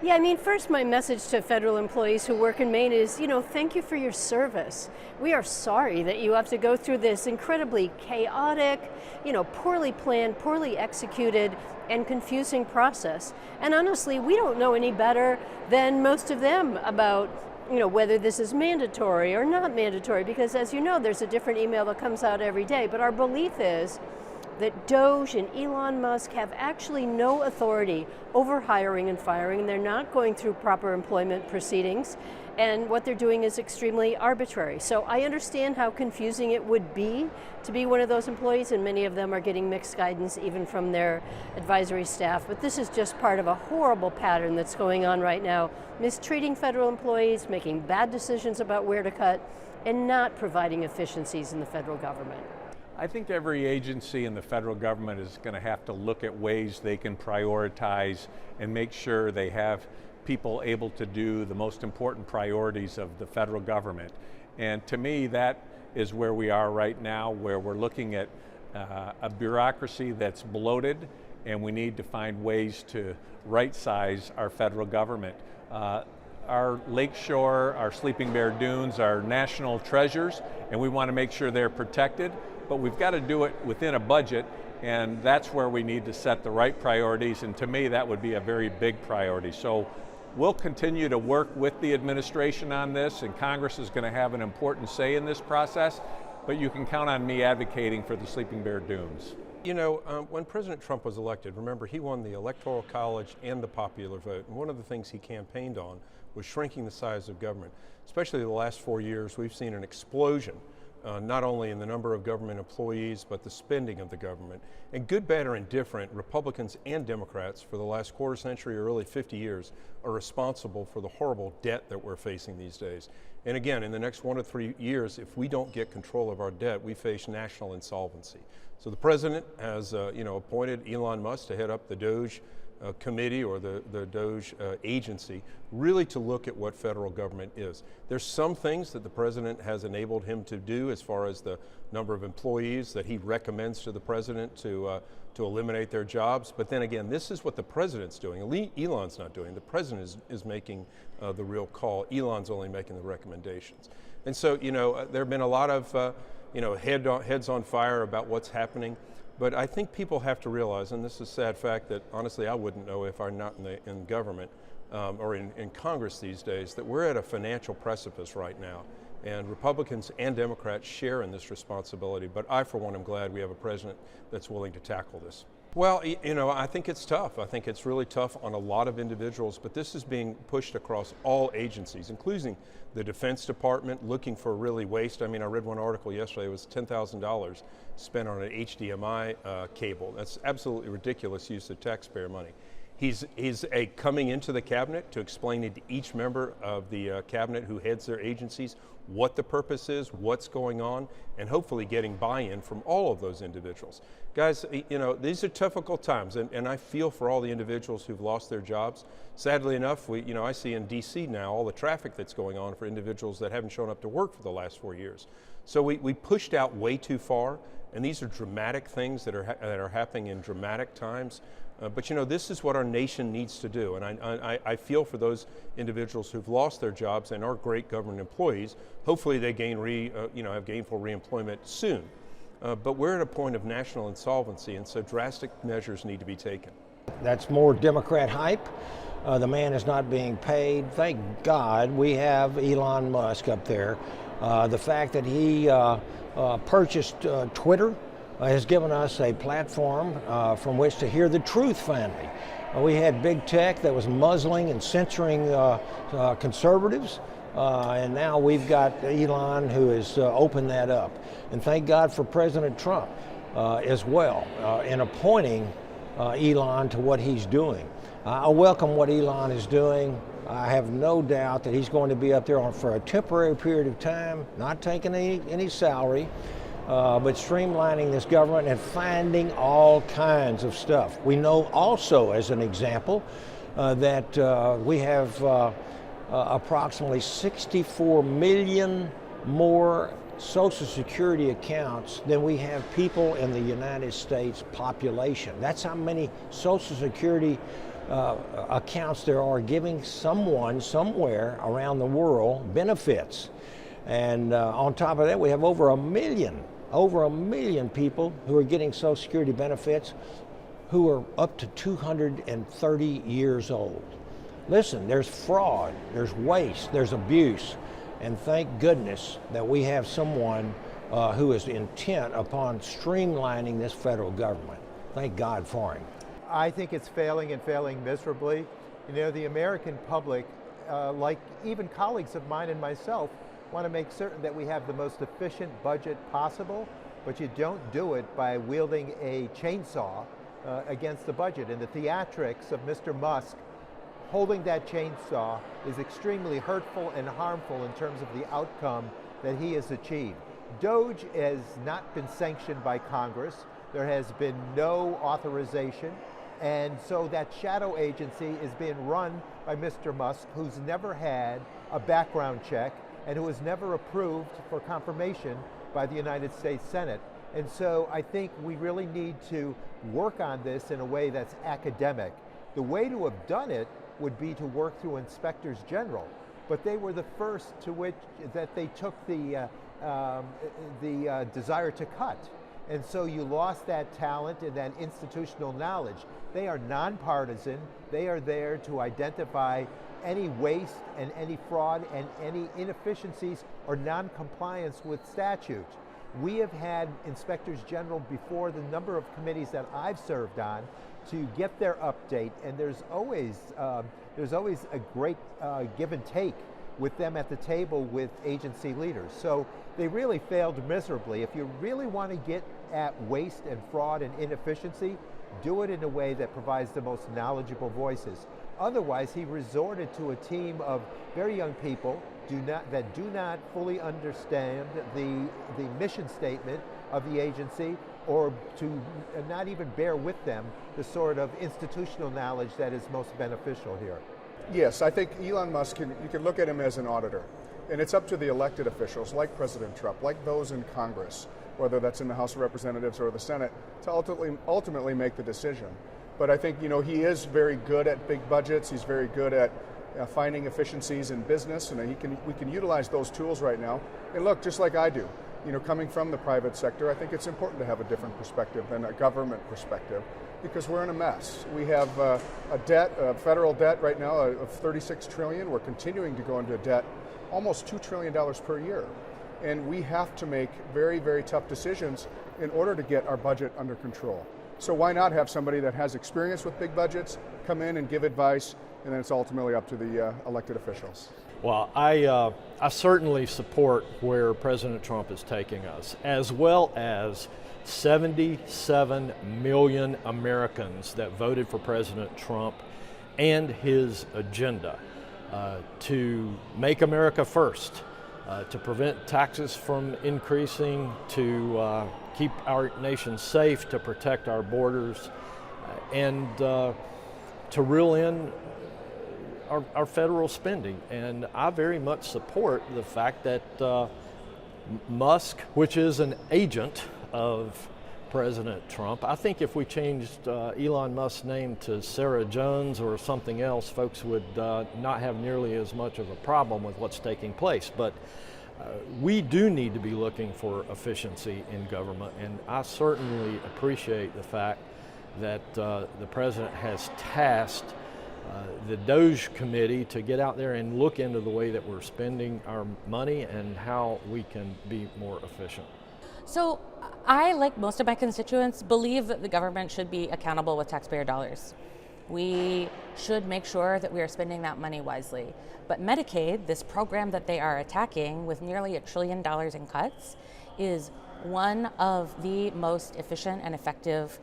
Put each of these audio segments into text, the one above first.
Yeah, I mean, first, my message to federal employees who work in Maine is, thank you for your service. We are sorry that you have to go through this incredibly chaotic, poorly planned, poorly executed, and confusing process. And honestly, we don't know any better than most of them about whether this is mandatory or not mandatory, because as you know, there's a different email that comes out every day. But our belief is that Doge and Elon Musk have actually no authority over hiring and firing. They're not going through proper employment proceedings, and what they're doing is extremely arbitrary. So I understand how confusing it would be to be one of those employees, and many of them are getting mixed guidance even from their advisory staff. But this is just part of a horrible pattern that's going on right now, mistreating federal employees, making bad decisions about where to cut, and not providing efficiencies in the federal government. I think every agency in the federal government is going to have to look at ways they can prioritize and make sure they have people able to do the most important priorities of the federal government. And to me, that is where we are right now, where we're looking at a bureaucracy that's bloated, and we need to find ways to right-size our federal government. Our lakeshore, our Sleeping Bear Dunes are national treasures, and we want to make sure they're protected. But we've got to do it within a budget, and that's where we need to set the right priorities, and to me that would be a very big priority. So we'll continue to work with the administration on this, and Congress is going to have an important say in this process, but you can count on me advocating for the Sleeping Bear Dunes. When President Trump was elected, remember, he won the Electoral College and the popular vote, and one of the things he campaigned on was shrinking the size of government. Especially the last 4 years, we've seen an explosion not only in the number of government employees, but the spending of the government. And good, bad, or indifferent, Republicans and Democrats for the last quarter century or really 50 years are responsible for the horrible debt that we're facing these days. And again, in the next 1 to 3 years, if we don't get control of our debt, we face national insolvency. So the president has appointed Elon Musk to head up the Doge committee or the Doge agency, really to look at what federal government is. There's some things that the president has enabled him to do as far as the number of employees that he recommends to the president to eliminate their jobs. But then again, this is what the president's doing. Elon's not doing. The president is making the real call. Elon's only making the recommendations. And so, there have been a lot of heads on fire about what's happening. But I think people have to realize, and this is a sad fact that honestly I wouldn't know if I'm not in government or in Congress these days, that we're at a financial precipice right now. And Republicans and Democrats share in this responsibility. But I, for one, am glad we have a president that's willing to tackle this. Well, I think it's tough. I think it's really tough on a lot of individuals, but this is being pushed across all agencies, including the Defense Department, looking for really waste. I mean, I read one article yesterday, it was $10,000 spent on an HDMI cable. That's absolutely ridiculous use of taxpayer money. He's coming into the cabinet to explain to each member of the cabinet who heads their agencies what the purpose is, what's going on, and hopefully getting buy-in from all of those individuals. Guys, these are difficult times, and I feel for all the individuals who've lost their jobs. Sadly enough, I see in DC now all the traffic that's going on for individuals that haven't shown up to work for the last 4 years. So we pushed out way too far, and these are dramatic things that are happening in dramatic times. But this is what our nation needs to do, and I feel for those individuals who've lost their jobs and are great government employees. Hopefully they have gainful reemployment soon. But we're at a point of national insolvency, and so drastic measures need to be taken. That's more Democrat hype. The man is not being paid. Thank God we have Elon Musk up there. The fact that he purchased Twitter has given us a platform from which to hear the truth finally. We had big tech that was muzzling and censoring conservatives, and now we've got Elon who has opened that up. And thank God for President Trump as well in appointing Elon to what he's doing. I welcome what Elon is doing. I have no doubt that he's going to be up there for a temporary period of time, not taking any salary, but streamlining this government and finding all kinds of stuff. We know also, as an example, that we have approximately 64 million more Social Security accounts than we have people in the United States population. That's how many Social Security accounts there are giving someone somewhere around the world benefits. And on top of that, we have over a million people who are getting Social Security benefits who are up to 230 years old. Listen, there's fraud, there's waste, there's abuse, and thank goodness that we have someone who is intent upon streamlining this federal government. Thank God for him. I think it's failing and failing miserably. You know, the American public, like even colleagues of mine and myself, want to make certain that we have the most efficient budget possible, but you don't do it by wielding a chainsaw against the budget. And the theatrics of Mr. Musk holding that chainsaw is extremely hurtful and harmful in terms of the outcome that he has achieved. DOGE has not been sanctioned by Congress. There has been no authorization. And so that shadow agency is being run by Mr. Musk, who's never had a background check and who was never approved for confirmation by the United States Senate. And so I think we really need to work on this in a way that's academic. The way to have done it would be to work through inspectors general, but they were the first to which that they took the desire to cut. And so you lost that talent and that institutional knowledge. They are nonpartisan. They are there to identify any waste and any fraud and any inefficiencies or non-compliance with statute. We have had inspectors general before the number of committees that I've served on to get their update, and there's always a great give and take with them at the table with agency leaders. So they really failed miserably. If you really want to get at waste and fraud and inefficiency, do it in a way that provides the most knowledgeable voices. Otherwise, he resorted to a team of very young people that do not fully understand the mission statement of the agency, or to not even bear with them the sort of institutional knowledge that is most beneficial here. Yes, I think Elon Musk, you can look at him as an auditor. And it's up to the elected officials like President Trump, like those in Congress, whether that's in the House of Representatives or the Senate, to ultimately make the decision. But I think, he is very good at big budgets. He's very good at finding efficiencies in business, and we can utilize those tools right now. And look, just like I do, coming from the private sector, I think it's important to have a different perspective than a government perspective, because we're in a mess. We have a federal debt right now of $36 trillion. We're continuing to go into debt almost $2 trillion per year. And we have to make very, very tough decisions in order to get our budget under control. So why not have somebody that has experience with big budgets come in and give advice, and then it's ultimately up to the elected officials. Well, I certainly support where President Trump is taking us, as well as 77 million Americans that voted for President Trump and his agenda to make America first, to prevent taxes from increasing, to keep our nation safe, to protect our borders, and to reel in our federal spending. And I very much support the fact that Musk, which is an agent of President Trump, I think if we changed Elon Musk's name to Sarah Jones or something else, folks would not have nearly as much of a problem with what's taking place. But we do need to be looking for efficiency in government, and I certainly appreciate the fact that the President has tasked the DOGE committee to get out there and look into the way that we're spending our money and how we can be more efficient. So I, like most of my constituents, believe that the government should be accountable with taxpayer dollars. We should make sure that we are spending that money wisely. But Medicaid, this program that they are attacking with nearly $1 trillion in cuts, is one of the most efficient and effective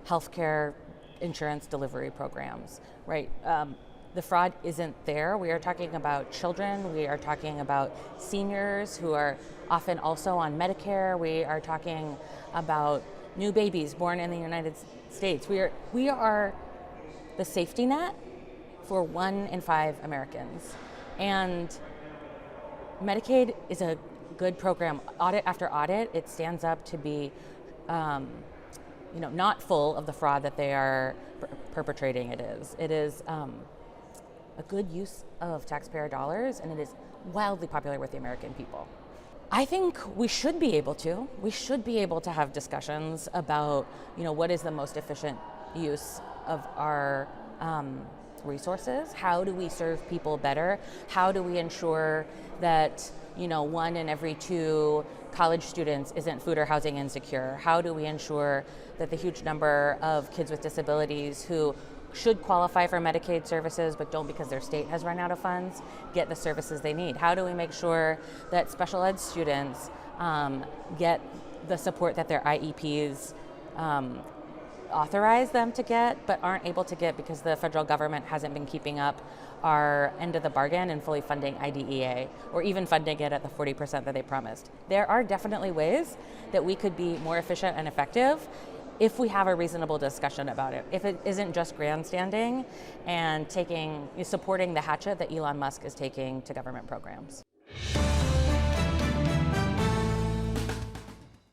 healthcare insurance delivery programs, right? The fraud isn't there. We are talking about children. We are talking about seniors who are often also on Medicare. We are talking about new babies born in the United States. We are the safety net for 1 in 5 Americans. And Medicaid is a good program. Audit after audit, it stands up to be not full of the fraud that they are perpetrating. It is a good use of taxpayer dollars, and it is wildly popular with the American people. I think we should be able to. We should be able to have discussions about, what is the most efficient use of our resources? How do we serve people better? How do we ensure that, 1 in every 2 college students isn't food or housing insecure? How do we ensure that the huge number of kids with disabilities who should qualify for Medicaid services but don't because their state has run out of funds get the services they need? How do we make sure that special ed students get the support that their IEPs authorize them to get but aren't able to get because the federal government hasn't been keeping up our end of the bargain and fully funding IDEA, or even funding it at the 40% that they promised? There are definitely ways that we could be more efficient and effective if we have a reasonable discussion about it, if it isn't just grandstanding and supporting the hatchet that Elon Musk is taking to government programs.